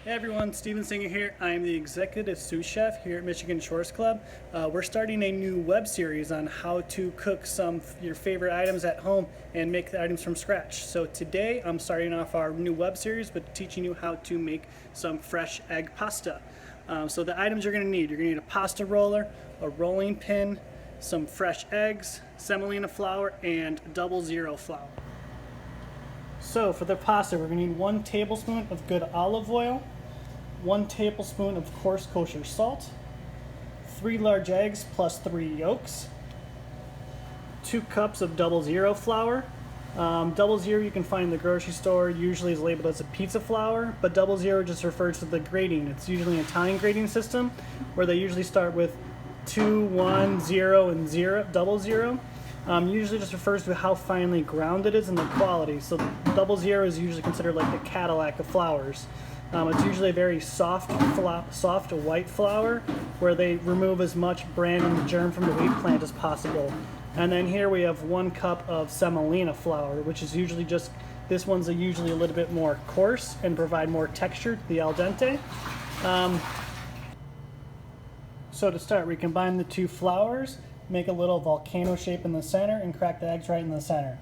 Hey everyone, Steven Singer here. I am the Executive Sous Chef here at Michigan Shores Club. We're starting a new web series on how to cook some of your favorite items at home and make the items from scratch. So today I'm starting off our new web series with teaching you how to make some fresh egg pasta. So the items you're going to need a pasta roller, a rolling pin, some fresh eggs, semolina flour, and 00 flour. So for the pasta, we're going to need 1 tablespoon of good olive oil, 1 tablespoon of coarse kosher salt, 3 large eggs plus 3 yolks, 2 cups of 00 flour. 00 you can find in the grocery store, usually is labeled as a pizza flour, but 00 just refers to the grading. It's usually an Italian grading system where they usually start with 2, 1, 0, and 00. Usually just refers to how finely ground it is and the quality. So 00 is usually considered like the Cadillac of flours. It's usually a very soft white flour where they remove as much bran and germ from the wheat plant as possible. And then here we have 1 cup of semolina flour, which is usually this one's usually a little bit more coarse and provide more texture to the al dente. So to start, we combine the 2 flours, make a little volcano shape in the center, and crack the eggs right in the center.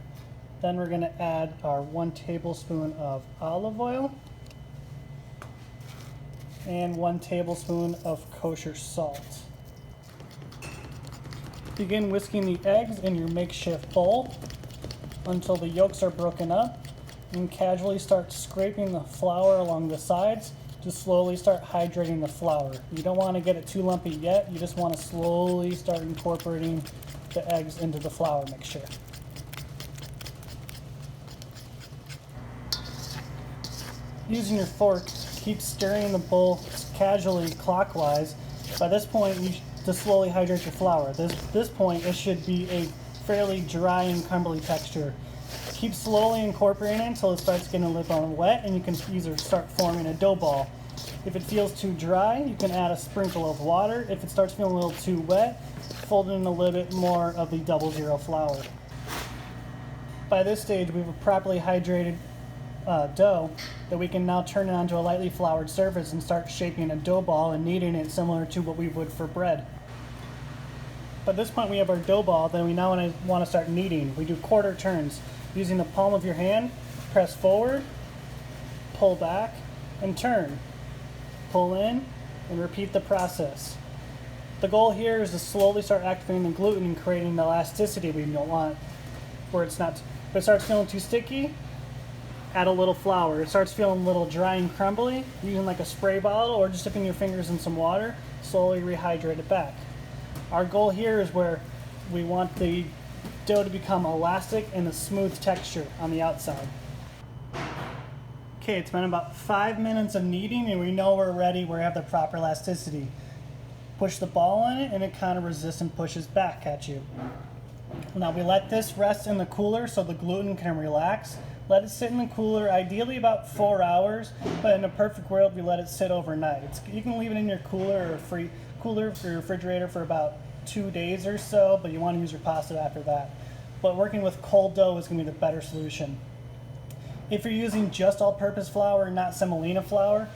Then we're going to add our 1 tablespoon of olive oil and 1 tablespoon of kosher salt. Begin whisking the eggs in your makeshift bowl until the yolks are broken up, and casually start scraping the flour along the sides to slowly start hydrating the flour. You don't want to get it too lumpy yet, you just want to slowly start incorporating the eggs into the flour mixture. Using your fork, keep stirring the bowl casually clockwise. By this point, to slowly hydrate your flour. This point, it should be a fairly dry and crumbly texture. Keep slowly incorporating it until it starts getting a little wet, and you can either start forming a dough ball. If it feels too dry, you can add a sprinkle of water. If it starts feeling a little too wet, fold in a little bit more of the 00 flour. By this stage, we have a properly hydrated dough that we can now turn it onto a lightly floured surface and start shaping a dough ball and kneading it similar to what we would for bread. By this point, we have our dough ball. Then we now want to start kneading. We do quarter turns. Using the palm of your hand, press forward, pull back, and turn. Pull in, and repeat the process. The goal here is to slowly start activating the gluten and creating the elasticity we don't want. If it starts feeling too sticky, add a little flour. It starts feeling a little dry and crumbly, using like a spray bottle or just dipping your fingers in some water, slowly rehydrate it back. Our goal here is where we want the dough to become elastic and a smooth texture on the outside. Okay, it's been about 5 minutes of kneading and we know we're ready, we have the proper elasticity. Push the ball in it and it kind of resists and pushes back at you. Now we let this rest in the cooler so the gluten can relax. Let it sit in the cooler, ideally about 4 hours, but in a perfect world we let it sit overnight. You can leave it in your cooler or refrigerator for about 2 days or so, but you want to use your pasta after that. But working with cold dough is going to be the better solution. If you're using just all-purpose flour and not semolina flour,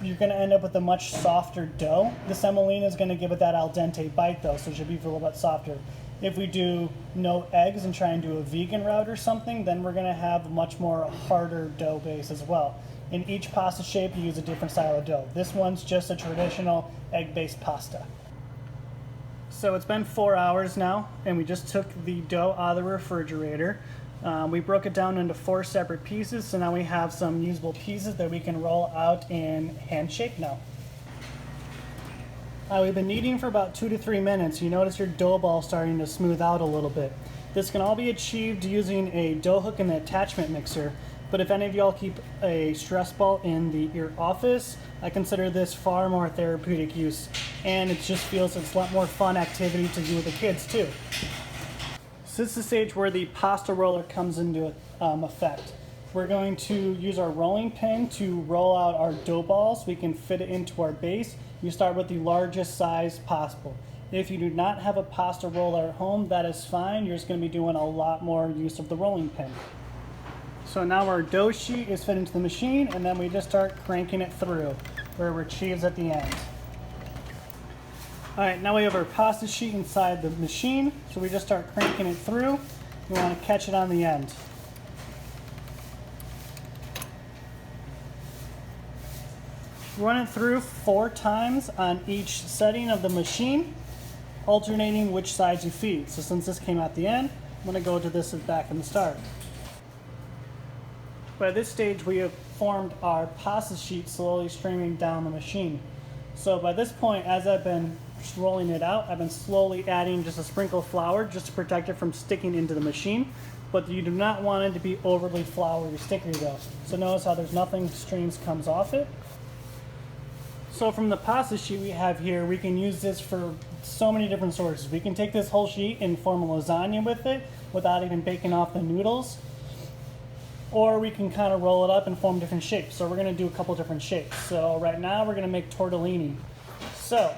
you're going to end up with a much softer dough. The semolina is going to give it that al dente bite though, so it should be a little bit softer. If we do no eggs and try and do a vegan route or something, then we're going to have a much more harder dough base as well. In each pasta shape, you use a different style of dough. This one's just a traditional egg-based pasta. So it's been 4 hours now, and we just took the dough out of the refrigerator. We broke it down into 4 separate pieces, so now we have some usable pieces that we can roll out in hand shape now. We've been kneading for about 2 to 3 minutes. You notice your dough ball starting to smooth out a little bit. This can all be achieved using a dough hook and the attachment mixer, but if any of y'all keep a stress ball in your office, I consider this far more therapeutic use, and it just feels it's a lot more fun activity to do with the kids too. So this is the stage where the pasta roller comes into effect. We're going to use our rolling pin to roll out our dough balls. We can fit it into our base. You start with the largest size possible. If you do not have a pasta roller at home, that is fine. You're just going to be doing a lot more use of the rolling pin. So now our dough sheet is fed into the machine, and then we just start cranking it through where it achieves at the end. All right, now we have our pasta sheet inside the machine, so we just start cranking it through. We want to catch it on the end. Run it through 4 times on each setting of the machine, alternating which sides you feed. So since this came out the end, I'm going to go to this back in the start. By this stage, we have formed our pasta sheet slowly streaming down the machine. So by this point, as I've been rolling it out, I've been slowly adding just a sprinkle of flour just to protect it from sticking into the machine. But you do not want it to be overly floury stickery though. So notice how there's nothing streams comes off it. So from the pasta sheet we have here, we can use this for so many different sources. We can take this whole sheet and form a lasagna with it without even baking off the noodles. Or we can kind of roll it up and form different shapes. So we're going to do a couple different shapes. So right now we're going to make tortellini. So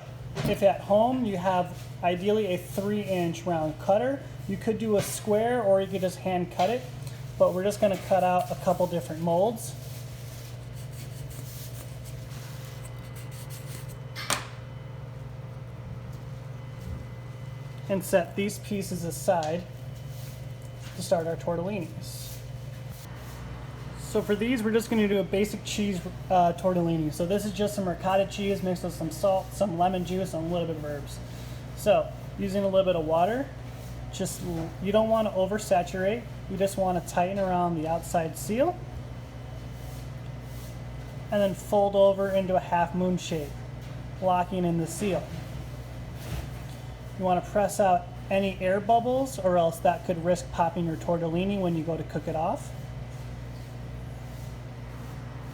if at home you have ideally a 3-inch round cutter, you could do a square or you could just hand cut it. But we're just going to cut out a couple different molds. And set these pieces aside to start our tortellinis. So for these, we're just going to do a basic cheese tortellini. So this is just some ricotta cheese mixed with some salt, some lemon juice, and a little bit of herbs. So using a little bit of water, you don't want to oversaturate. You just want to tighten around the outside seal. And then fold over into a half moon shape, locking in the seal. You want to press out any air bubbles or else that could risk popping your tortellini when you go to cook it off.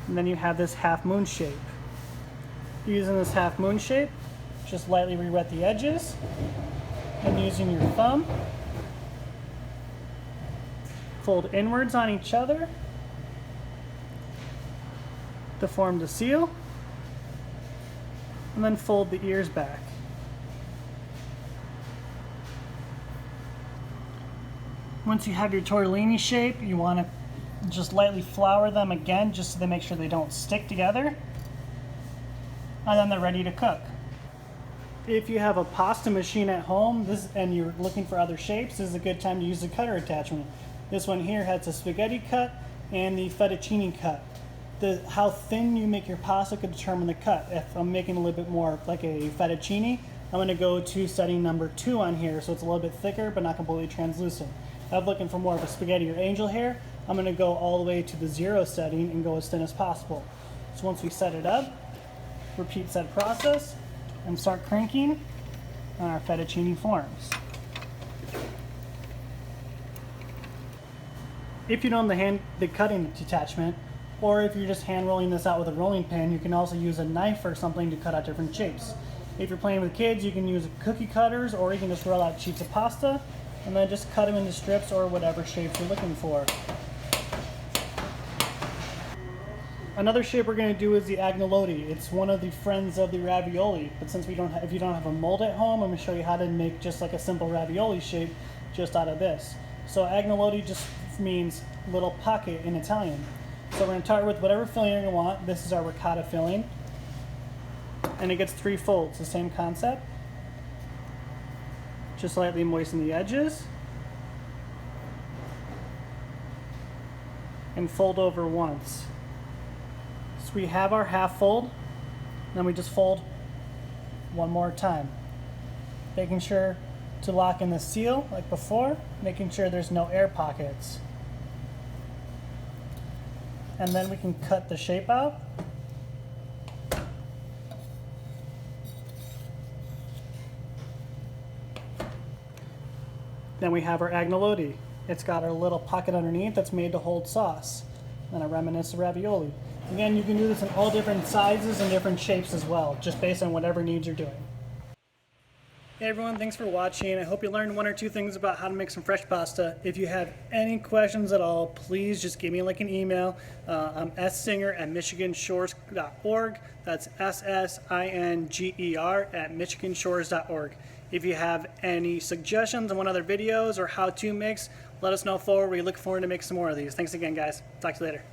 And then you have this half moon shape. Using this half moon shape, just lightly re-wet the edges, and using your thumb, fold inwards on each other to form the seal, and then fold the ears back. Once you have your tortellini shape, you want to just lightly flour them again just to make sure they don't stick together, and then they're ready to cook. If you have a pasta machine at home and you're looking for other shapes, this is a good time to use the cutter attachment. This one here has a spaghetti cut and the fettuccine cut. How thin you make your pasta could determine the cut. If I'm making a little bit more like a fettuccine, I'm going to go to setting number 2 on here, so it's a little bit thicker but not completely translucent. If I'm looking for more of a spaghetti or angel hair, I'm going to go all the way to the 0 setting and go as thin as possible. So once we set it up, repeat said process and start cranking on our fettuccine forms. If you don't have the cutting attachment, or if you're just hand rolling this out with a rolling pin, you can also use a knife or something to cut out different shapes. If you're playing with kids, you can use cookie cutters, or you can just roll out sheets of pasta and then just cut them into strips or whatever shapes you're looking for. Another shape we're going to do is the agnolotti. It's one of the friends of the ravioli, but since if you don't have a mold at home, I'm going to show you how to make just like a simple ravioli shape just out of this. So agnolotti just means little pocket in Italian. So we're going to start with whatever filling you want. This is our ricotta filling, and it gets 3 folds, the same concept. Just lightly moisten the edges and fold over once. So we have our half fold, then we just fold one more time, making sure to lock in the seal like before, making sure there's no air pockets. And then we can cut the shape out. Then we have our agnolotti. It's got our little pocket underneath that's made to hold sauce, and a reminiscent of ravioli. Again, you can do this in all different sizes and different shapes as well, just based on whatever needs you're doing. Hey everyone, thanks for watching. I hope you learned 1 or 2 things about how to make some fresh pasta. If you have any questions at all, please just give me like an email. I'm ssinger@michiganshores.org. That's SSINGER@michiganshores.org. If you have any suggestions on what other videos or how-to mix, let us know forward. We look forward to make some more of these. Thanks again, guys. Talk to you later.